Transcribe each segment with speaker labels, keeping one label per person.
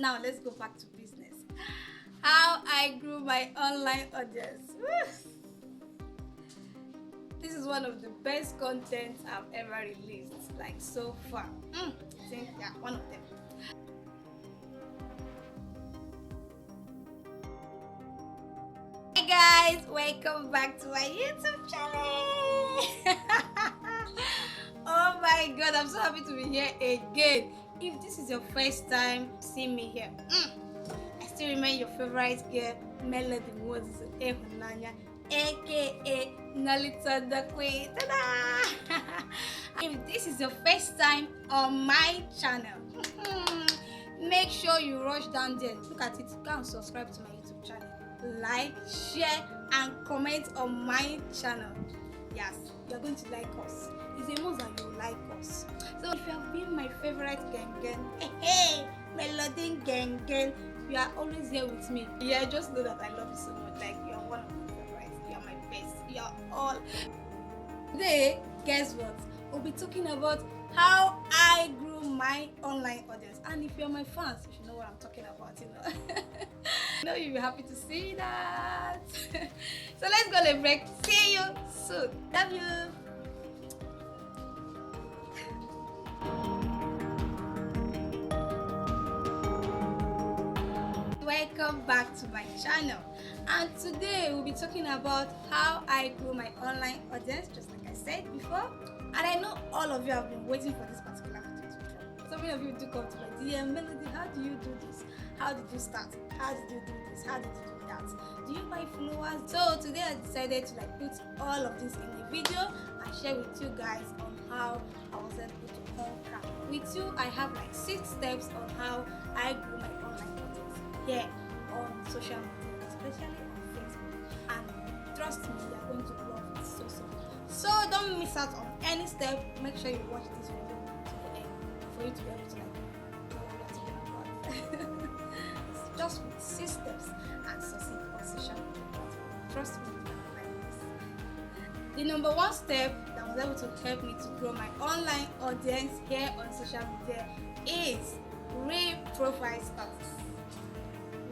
Speaker 1: Now let's go back to business. How I grew my online audience. This is one of the best content I've ever released, like so far. I think one of them. Hey guys, welcome back to my YouTube channel. Oh my god, I'm so happy to be here again. If this is your first time seeing me here, I still remain your favorite girl, Melody Moses Ehunanya, aka Nalita the Queen. Ta-da! If this is your first time on my channel, make sure you rush down there, look at it, go and subscribe to my YouTube channel, like, share and comment on my channel. Yes, you're going to like us. It's a must that you like us. So if you have been my favorite gang, hey, Melody gang, you are always here with me. Yeah, just know that I love you so much. Like, you are one of my favorites. You are my best. You are all. Today, guess what? We'll be talking about how I grew my online audience. And if you're my fans, you should know what I'm talking about, you know. I know you'll be happy to see that. So let's go on a break. See you soon. Love you. Welcome back to my channel, and today we'll be talking about how I grew my online audience, just like I said before. And I know all of you have been waiting for this particular video to drop. So many of you do come to my DM, Melody, how do you do this? How did you start? How did you do this? How did you do that? Do you buy followers? So today I decided to put all of this in a video and share with you guys on how I was able to conquer. With you, I have 6 steps on how I grew my online audience here on social media, especially on Facebook. And trust me, you are going to love it so much. So don't miss out on any step. Make sure you watch this video to the end for you to be able to know what you're talking about. It's just with 6 steps and succeed on social media platform. Trust me, you can like this. The number 1 step that was able to help me to grow my online audience here on social media is real profile status.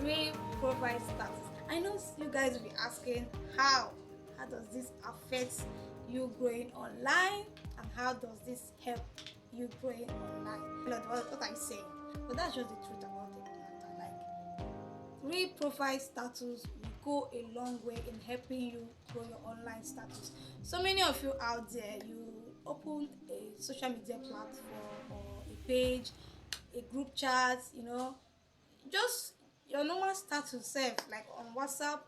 Speaker 1: Real profile status. I know you guys will be asking how does this affect you growing online, and how does this help you growing online? What I'm saying, but that's just the truth about it. Real profile status will go a long way in helping you grow your online status. So many of you out there, you open a social media platform or a page, a group chat, just your normal status self, like on WhatsApp.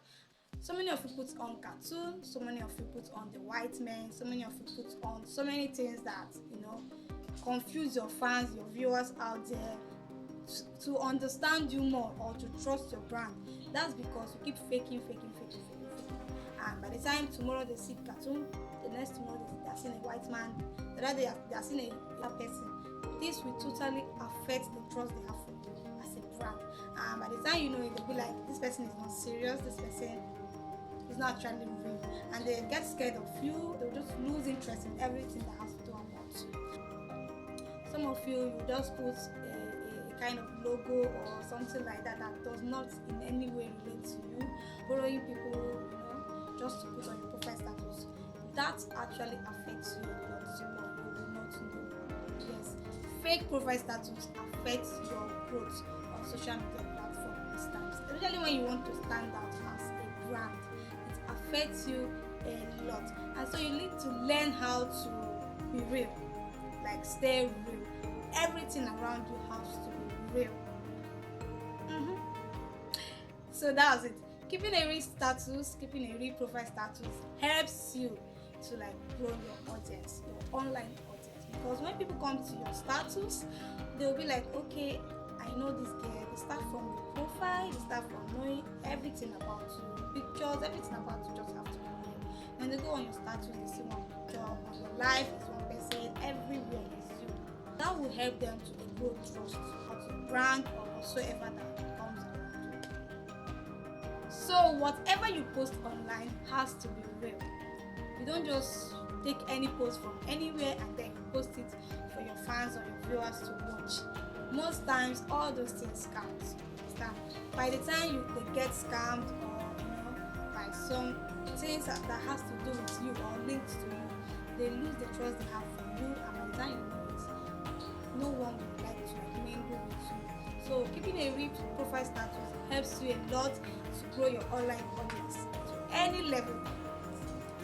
Speaker 1: So many of you put on cartoons, so many of you put on the white men, so many of you put on so many things that confuse your fans, your viewers out there to understand you more or to trust your brand. That's because you keep faking. And by the time tomorrow they see cartoon, the next tomorrow they are seeing a white man, the other day they are seeing a person. This will totally affect the trust they have for you as a brand. And by the time you know it, they'll be like, this person is not serious, this person is not actually real. And they get scared of you, they'll just lose interest in everything that has to do about you. Some of you just put a kind of logo or something like that does not in any way relate to you, borrowing people, just to put on your profile status. That actually affects you a lot, but you will not know. Yes, fake profile status affects your growth on social media platforms, especially when you want to stand out as a brand. It affects you a lot, and so you need to learn how to be real, stay real. Everything around you has to be real. So that was it. Keeping a real status, keeping a real profile status helps you to grow your audience, your online audience. Because when people come to your status, they'll be like, okay, I know this girl. They start from your profile, they start from knowing everything about you, pictures, everything about you just have to know real. When they go on your status, they see one picture, on your life is one person, everywhere is you. That will help them to grow trust about your brand or whatsoever that comes around you. So whatever you post online has to be real. You don't just take any post from anywhere and then post it for your fans or your viewers to watch. most times all those things count. By the time they get scammed, or by some things that has to do with you or linked to you, they lose the trust they have for you, and by the time you know it, no one would like to mingle with you. So keeping a real profile status helps you a lot to grow your online audience to any level.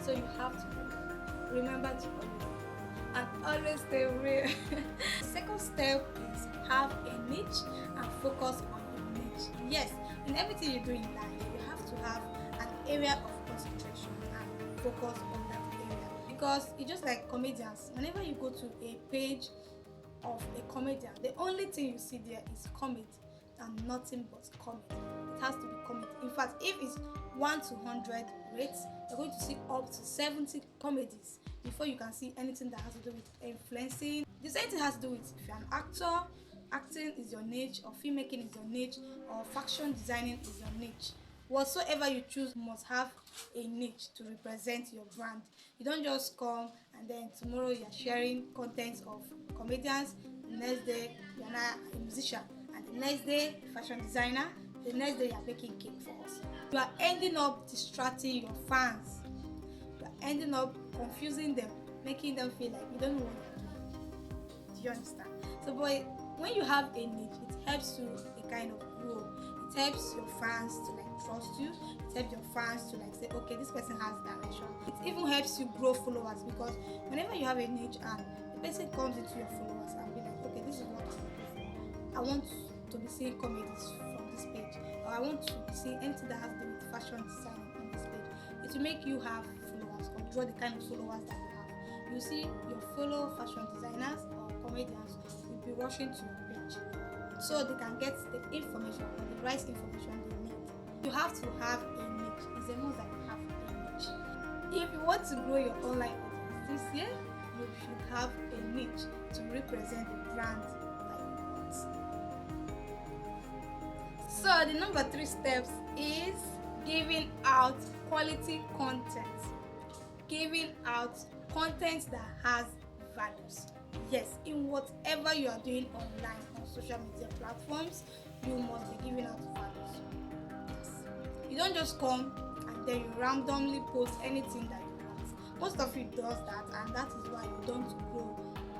Speaker 1: So you have to remember to always stay real. Second step is have a niche and focus on your niche. Yes, in everything you do in life, you have to have an area of concentration and focus on that area. Because it's just like comedians. Whenever you go to a page of a comedian, the only thing you see there is comedy and nothing but comedy. It has to be comedy. In fact, if it's 1 to 100 rates, you're going to see up to 70 comedies before you can see anything that has to do with influencing. The same thing has to do with if you're an actor, acting is your niche, or filmmaking is your niche, or fashion designing is your niche. Whatsoever you choose must have a niche to represent your brand. You don't just come and then tomorrow you're sharing content of comedians, the next day you're not a musician, and the next day fashion designer, the next day you're baking cake for us. You are ending up distracting your fans. You are ending up confusing them, making them feel like you don't know what you're doing. Do you understand? So boy, when you have a niche, it helps you a kind of grow. It helps your fans to like trust you. It helps your fans to like say, okay, this person has direction. It even helps you grow followers, because whenever you have a niche and the person comes into your followers and be like, okay, this is what I'm looking for. I want to be seeing comedies from this page, or I want to see anything that has to do with fashion design on this page. It will make you have followers, or draw the kind of followers that you have. You see your fellow fashion designers or comedians will be rushing to your page so they can get the information or the right information they need. You have to have a niche. It's a must that you have a niche. If you want to grow your online audience this year, you should have a niche to represent the brand that you want. So the number 3 steps is giving out quality content. Giving out content that has values. Yes, in whatever you are doing online on social media platforms, you must be giving out values. Yes. You don't just come and then you randomly post anything that you want. Most of you does that, and that is why you don't grow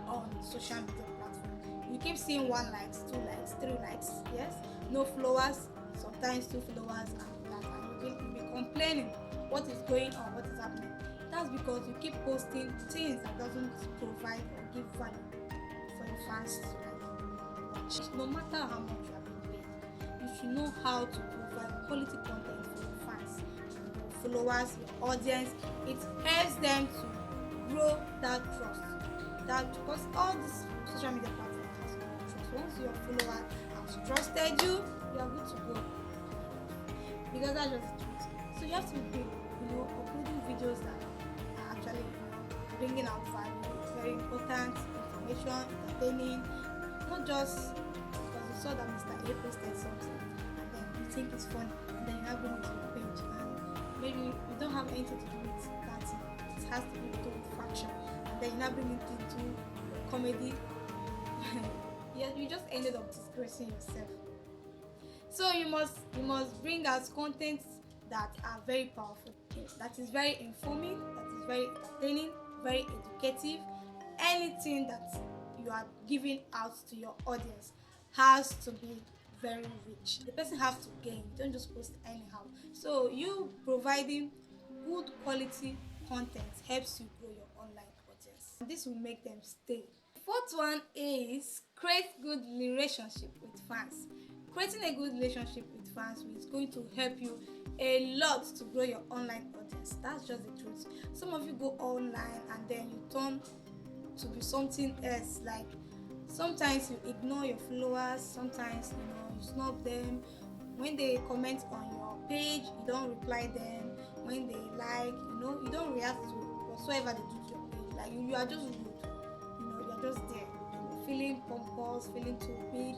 Speaker 1: on social media platforms. You keep seeing 1 likes, 2 likes, 3 likes, yes, no followers, sometimes 2 followers, and that, and you'll be complaining what is going on, what is happening. That's because you keep posting things that doesn't provide or give value for your fans to like watch. No matter how much you are being paid, you should know how to provide quality content for your fans, your followers, your audience. It helps them to grow that trust. That because all these social media platforms has to do with trust. Once your follower has trusted you, you are good to go. Because that's just the truth. So you have to be, uploading videos that actually bringing out value. It's very important, information, entertaining, not just because you saw that Mr. A posted something and then you think it's funny and then you have bring it to your page and maybe you don't have anything to do with that. It has to do with fashion, and then you now bring it into comedy. Yeah, you just ended up disgracing yourself. So you must bring out content that are very powerful, that is very informing, that is very entertaining, very educative. Anything that you are giving out to your audience has to be very rich. The person has to gain. Don't just post anyhow. So you providing good quality content helps you grow your online audience. This will make them stay. The 4th one is create good relationship with fans. Creating a good relationship with fans is going to help you a lot to grow your online audience. That's just the truth. Some of you go online and then you turn to be something else. Like sometimes you ignore your followers, sometimes you snub them. When they comment on your page, you don't reply them. When they like, you don't react to whatsoever they do to your page. Like you are just rude. You are just there, feeling pompous, feeling too big.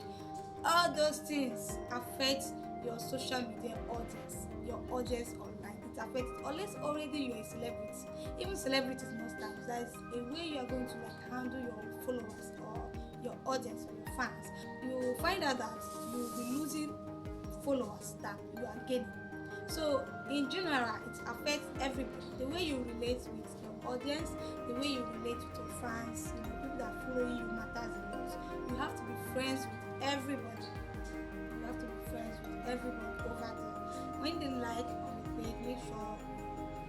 Speaker 1: All those things affect your social media audience, your audience online. It affects unless already you're a celebrity. Even celebrities most times, that is a way you are going to like handle your followers or your audience or your fans, you will find out that you will be losing followers that you are gaining. So in general, it affects everybody. The way you relate with your audience, the way you relate with your fans, people that follow you matters a lot. You have to be friends with everybody. You have to be friends with everybody over there. When they like on the page, make sure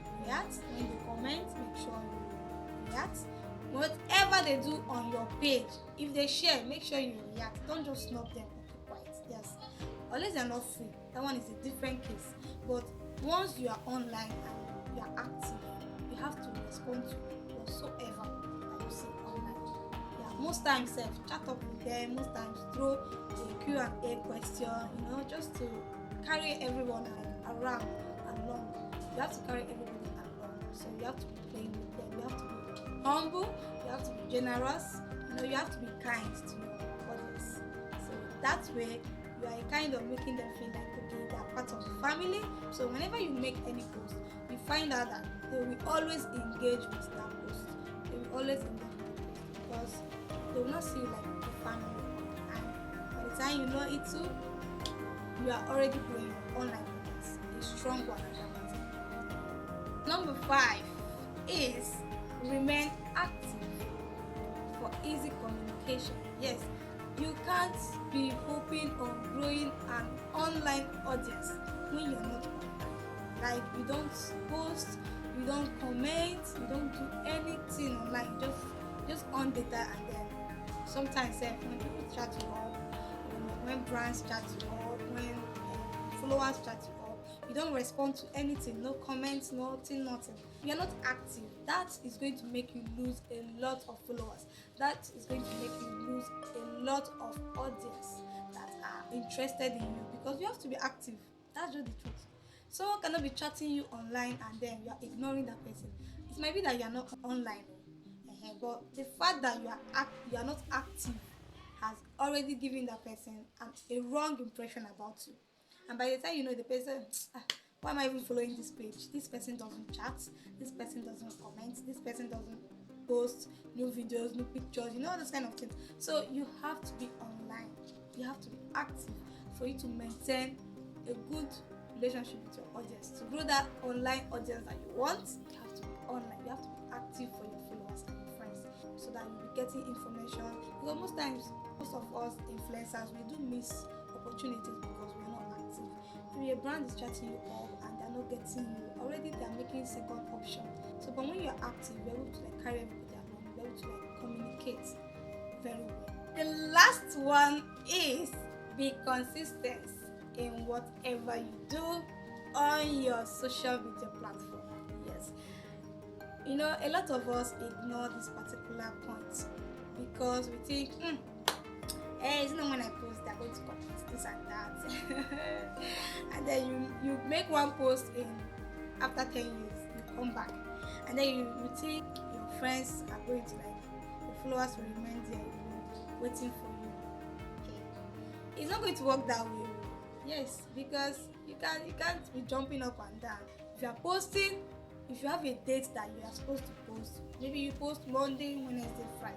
Speaker 1: you react. When they comment, make sure you react. Whatever they do on your page, if they share, make sure you react. Don't just snub them or keep quiet. Yes, unless they're not free, that one is a different case. But once you are online and you are active, you have to respond to whatsoever that you see online. Yeah, most times chat up with them. Most times throw a Q&A question, just to carry everyone around along. You have to carry everybody along. So you have to be playing with them. You have to be humble. You have to be generous. You have to be kind to your audience. So that way, you are kind of making them feel like, okay, they are part of the family. So whenever you make any post, you find out that they will always engage with that post. They will always engage with the post because they will not see you like a family. And by the time you know it too, you are already growing your online presence, a strong one. Number 5 is remain active for easy communication. Yes, you can't be hoping on growing an online audience when you're not online. Like, you don't post, you don't comment, you don't do anything online, just on data. And then sometimes when people chat you up, when brands chat you up, when followers chat you up, you don't respond to anything, no comments, nothing. You're not active. That is going to make you lose a lot of followers. That is going to make you lose a lot of audience that are interested in you, because you have to be active. That's just the truth. Someone cannot be chatting you online and then you are ignoring that person. It might be that you are not online, but the fact that you are not active has already given that person a wrong impression about you. And by the time you know the person, why am I even following this page? This person doesn't chat, this person doesn't comment, this person doesn't post new videos, new pictures, all those kind of things. So you have to be online. You have to be active for you to maintain a good relationship with your audience. To grow that online audience that you want, you have to be online. You have to be active for your followers and your friends, so that you'll be getting information. Because most times, most of us influencers, we do miss opportunities because we're not active. Maybe a brand is chatting you up and they're not getting you, already they're making second option. So but when you're active, you're able to carry everybody along, you're able to communicate very well. The last one is be consistent in whatever you do on your social media platform. Yes, a lot of us ignore this particular point because we think, hey, it's not when I post they're going to comment this and that. And then you make one post after 10 years, you come back, and then you think your friends are going to your followers will remain there, waiting for you. Okay, it's not going to work that way. Yes, because you can't be jumping up and down. If you are posting, if you have a date that you are supposed to post, maybe you post Monday, Wednesday, Friday,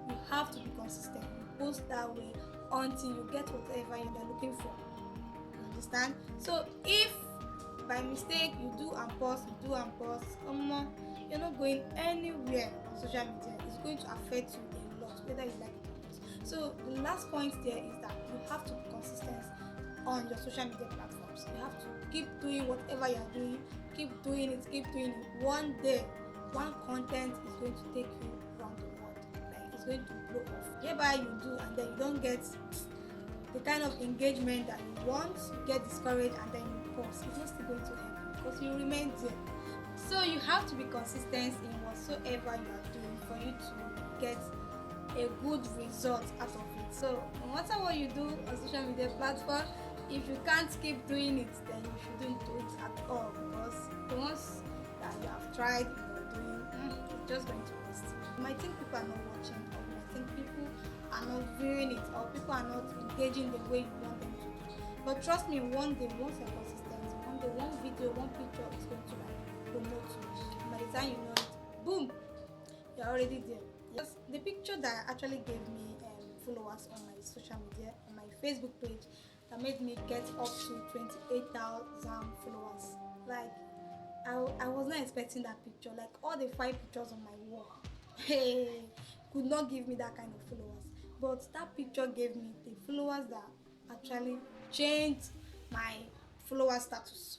Speaker 1: you have to be consistent. You post that way until you get whatever you're looking for. You understand? So if by mistake you do and post, come on, you're not going anywhere on social media. It's going to affect you a lot, whether you like it or not. So the last point there is that you have to be consistent on your social media platforms. You have to keep doing whatever you're doing, keep doing it. One day, one content is going to take you around the world. It's going to blow off. Hereby you do, and then you don't get the kind of engagement that you want, you get discouraged, and then you pause. It's not still going to help you because you remain there. So you have to be consistent in whatsoever you are doing for you to get a good result out of it. So no matter what you do on social media platform, if you can't keep doing it, then you shouldn't do it at all, because the ones that you have tried, you're doing, it's just going to waste. You might think people are not watching, or you might think people are not viewing it, or people are not engaging the way you want them to do. But trust me, one day, once you're consistent, one day, one video, one picture is going to promote you. And by the time you know it, boom, you're already there. Yes, the picture that actually gave me followers on my social media, on my Facebook page, that made me get up to 28,000 followers. Like, I was not expecting that picture. Like, all the 5 pictures on my wall, hey, could not give me that kind of followers. But that picture gave me the followers that actually changed my follower status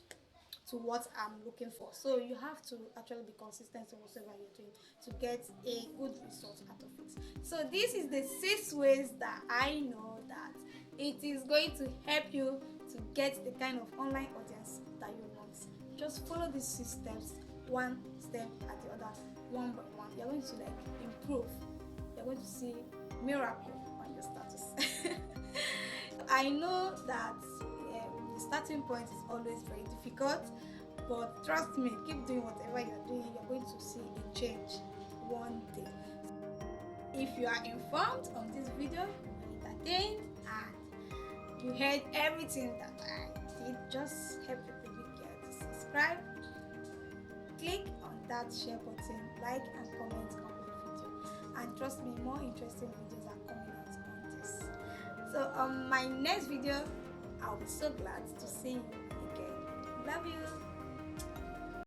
Speaker 1: to what I'm looking for. So you have to actually be consistent in whatever you're doing to get a good result out of it. So this is the 6 ways that I know that it is going to help you to get the kind of online audience that you want. Just follow these 6 steps, one step at the other, one by one. You're going to like improve. You're going to see miracle on your status. I know that the starting point is always very difficult, but trust me, keep doing whatever you're doing. You're going to see a change one day. If you are informed on this video, you are entertained, and you heard everything that I did, just help the big girl to subscribe. Click on that share button, like and comment on my video, and trust me, more interesting videos are coming out on this. So on my next video, I'll be so glad to see you again. Love you.